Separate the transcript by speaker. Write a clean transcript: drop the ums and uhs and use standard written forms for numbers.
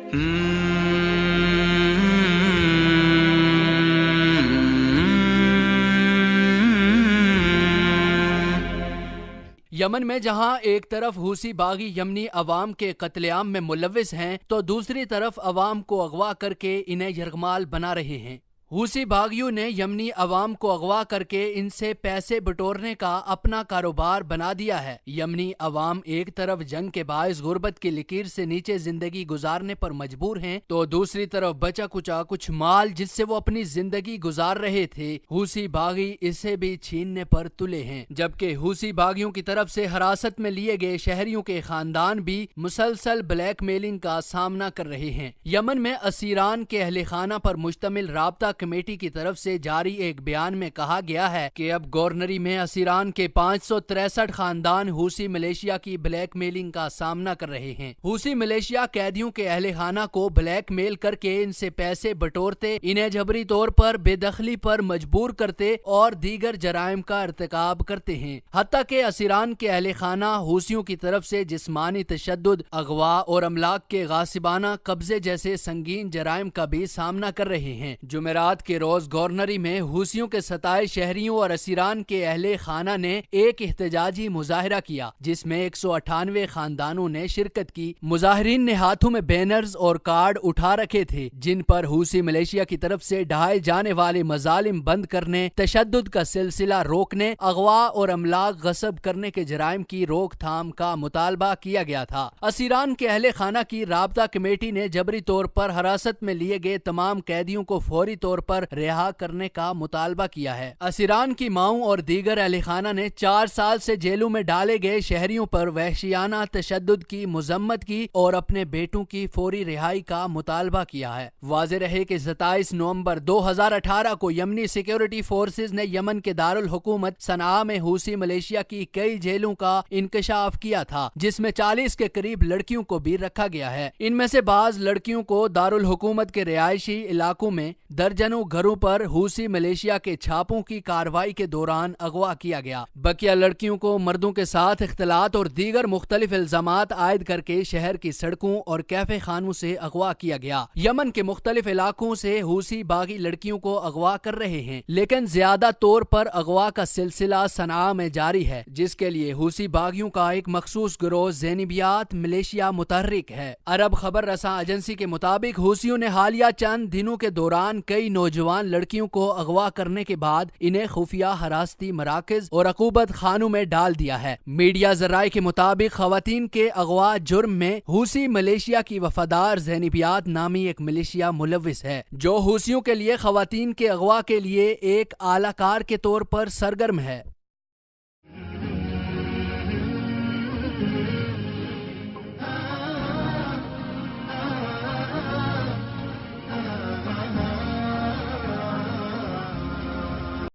Speaker 1: یمن میں جہاں ایک طرف حوثی باغی یمنی عوام کے قتل عام میں ملوث ہیں تو دوسری طرف عوام کو اغوا کر کے انہیں یرغمال بنا رہے ہیں۔ حوثی باغیوں نے یمنی عوام کو اغوا کر کے ان سے پیسے بٹورنے کا اپنا کاروبار بنا دیا ہے۔ یمنی عوام ایک طرف جنگ کے باعث غربت کی لکیر سے نیچے زندگی گزارنے پر مجبور ہیں تو دوسری طرف بچا کچا کچھ مال جس سے وہ اپنی زندگی گزار رہے تھے حوثی باغی اسے بھی چھیننے پر تلے ہیں، جبکہ حوثی باغیوں کی طرف سے حراست میں لیے گئے شہریوں کے خاندان بھی مسلسل بلیک میلنگ کا سامنا کر رہے ہیں۔ یمن میں اسیران کے اہل خانہ پر مشتمل رابطہ کمیٹی کی طرف سے جاری ایک بیان میں کہا گیا ہے کہ اب گورنری میں اسیران کے 563 خاندان حوثی ملیشیا کی بلیک میلنگ کا سامنا کر رہے ہیں۔ حوثی ملیشیا قیدیوں کے اہل خانہ کو بلیک میل کر کے ان سے پیسے بٹورتے، انہیں جبری طور پر بے دخلی پر مجبور کرتے اور دیگر جرائم کا ارتکاب کرتے ہیں، حتیٰ کہ اسیران کے اہل خانہ حوثیوں کی طرف سے جسمانی تشدد، اغوا اور املاک کے غاصبانہ قبضے جیسے سنگین جرائم کا بھی سامنا کر رہے ہیں۔ جمعرات کے روز گورنری میں حوثیوں کے 27 شہریوں اور اسیران کے اہل خانہ نے ایک احتجاجی مظاہرہ کیا جس میں 198 خاندانوں نے شرکت کی۔ مظاہرین نے ہاتھوں میں بینرز اور کارڈ اٹھا رکھے تھے جن پر حوثی ملیشیا کی طرف سے ڈھائے جانے والے مظالم بند کرنے، تشدد کا سلسلہ روکنے، اغوا اور املاک غصب کرنے کے جرائم کی روک تھام کا مطالبہ کیا گیا تھا۔ اسیران کے اہل خانہ کی رابطہ کمیٹی نے جبری طور پر حراست میں لیے گئے تمام قیدیوں کو فوری طور پر رہا کرنے کا مطالبہ کیا ہے۔ اسیران کی ماؤں اور دیگر اہل خانہ نے 4 سال سے جیلوں میں ڈالے گئے شہریوں پر وحشیانہ تشدد کی مذمت کی اور اپنے بیٹوں کی فوری رہائی کا مطالبہ کیا ہے۔ واضح رہے کہ 27 نومبر 2018 کو یمنی سیکیورٹی فورسز نے یمن کے دارالحکومت صنعاء میں حوثی ملیشیا کی کئی جیلوں کا انکشاف کیا تھا جس میں 40 کے قریب لڑکیوں کو بھی رکھا گیا ہے۔ ان میں سے بعض لڑکیوں کو دارالحکومت کے رہائشی علاقوں میں درجنوں گھروں پر حوثی ملیشیا کے چھاپوں کی کارروائی کے دوران اغوا کیا گیا۔ بقیہ لڑکیوں کو مردوں کے ساتھ اختلاط اور دیگر مختلف الزامات عائد کر کے شہر کی سڑکوں اور کیفے خانوں سے اغوا کیا گیا۔ یمن کے مختلف علاقوں سے حوثی باغی لڑکیوں کو اغوا کر رہے ہیں لیکن زیادہ طور پر اغوا کا سلسلہ صنعاء میں جاری ہے جس کے لیے حوثی باغیوں کا ایک مخصوص گروہ زینبیات ملیشیا متحرک ہے۔ عرب خبر رساں ایجنسی کے مطابق حوثیوں نے حالیہ چند دنوں کے دوران کئی نوجوان لڑکیوں کو اغوا کرنے کے بعد انہیں خفیہ حراستی مراکز اور عقوبت خانوں میں ڈال دیا ہے۔ میڈیا ذرائع کے مطابق خواتین کے اغوا جرم میں حوثی ملیشیا کی وفادار زینبیات نامی ایک ملیشیا ملوث ہے جو حوثیوں کے لیے خواتین کے اغوا کے لیے ایک اعلی کار کے طور پر سرگرم ہے۔